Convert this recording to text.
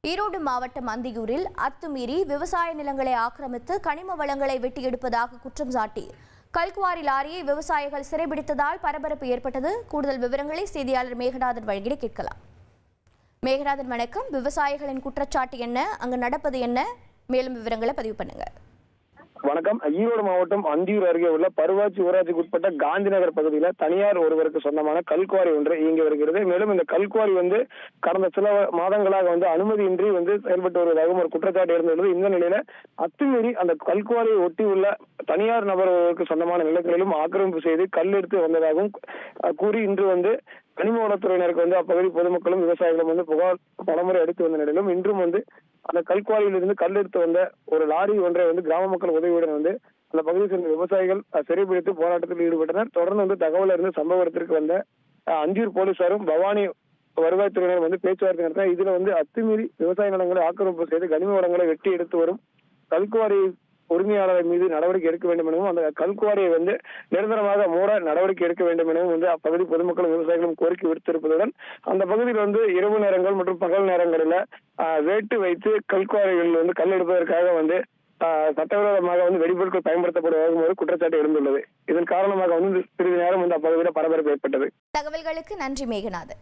ஈரோடு மாவட்டம் அந்தியூரில் அத்துமீறி விவசாய நிலங்களை ஆக்கிரமித்து கனிம வளங்களை வெட்டி எடுப்பதாக குற்றம் சாட்டி கல்குவாரி லாரியை விவசாயிகள் சிறைபிடித்ததால் பரபரப்பு ஏற்பட்டது. கூடுதல் விவரங்களை செய்தியாளர் மேகநாதன் வழங்கிட கேட்கலாம். மேகநாதன் வணக்கம். விவசாயிகளின் குற்றச்சாட்டு என்ன, அங்கு நடப்பது என்ன, மேலும் விவரங்களை பதிவு பண்ணுங்க. வணக்கம். ஈரோடு மாவட்டம் அந்தியூர் அருகே உள்ள பருவாச்சி ஊராட்சிக்கு உட்பட்ட காந்தி நகர் பகுதியில தனியார் ஒருவருக்கு சொந்தமான கல்குவாரி ஒன்று இயங்கி வருகிறது. மேலும் இந்த கல்குவாரி கடந்த சில மாதங்களாக அனுமதியின்றி செயல்பட்டு வருவதாகவும் ஒரு குற்றச்சாட்டு இருந்துள்ளது. இந்த நிலையில அத்துமீறி அந்த கல்குவாரியை ஒட்டி உள்ள தனியார் நபர் ஒருவருக்கு சொந்தமான நிலங்களிலும் ஆக்கிரமிப்பு செய்து கல் எடுத்து வந்ததாகவும் கூறி இன்று கனிம வளத்துறையினருக்கு அப்பகுதி பொதுமக்களும் விவசாயிகளும் புகார் பலமுறை அளித்து வந்த நிலையிலும் இன்றும் அந்த கல்குவாரியிலிருந்து கல் எடுத்து வந்த ஒரு லாரி ஒன்றை கிராம மக்கள் உதவியுடன் அந்த பகுதியை சேர்ந்த விவசாயிகள் சிறைபிடித்து போராட்டத்தில் ஈடுபட்டனர். தொடர்ந்து தகவல் இருந்து சம்பவ இடத்திற்கு வந்த அந்தியூர் போலீசாரும் பவானி வருவாய்த்துறையினர் பேச்சுவார்த்தை நடத்த இதுல அத்துமீறி விவசாய நிலங்களை ஆக்கிரமிப்பு செய்து கனிம வளங்களை வெட்டி எடுத்து வரும் கல்குவாரி உரிமையாளர் மீது நடவடிக்கை எடுக்க வேண்டும் எனவும் அந்த கல்குவாரியை நிரந்தரமாக மூட நடவடிக்கை எடுக்க வேண்டும் எனவும் அப்பகுதி பொதுமக்களும் விவசாயிகளும் கோரிக்கை விடுத்திருப்பதுடன் அந்த பகுதியில் இரவு நேரங்கள் மற்றும் பகல் நேரங்களில் வேட்டு வைத்து கல்குவாரிகளில் கல் எடுப்பதற்காக சட்டவிரோதமாக வெடிபொருட்கள் பயன்படுத்தப்படுவதாக ஒரு குற்றச்சாட்டு எழுந்துள்ளது. இதன் காரணமாக சிறிது நேரம் அப்பகுதியில் பரபரப்பு ஏற்பட்டது. தகவல்களுக்கு நன்றி மேகநாதன்.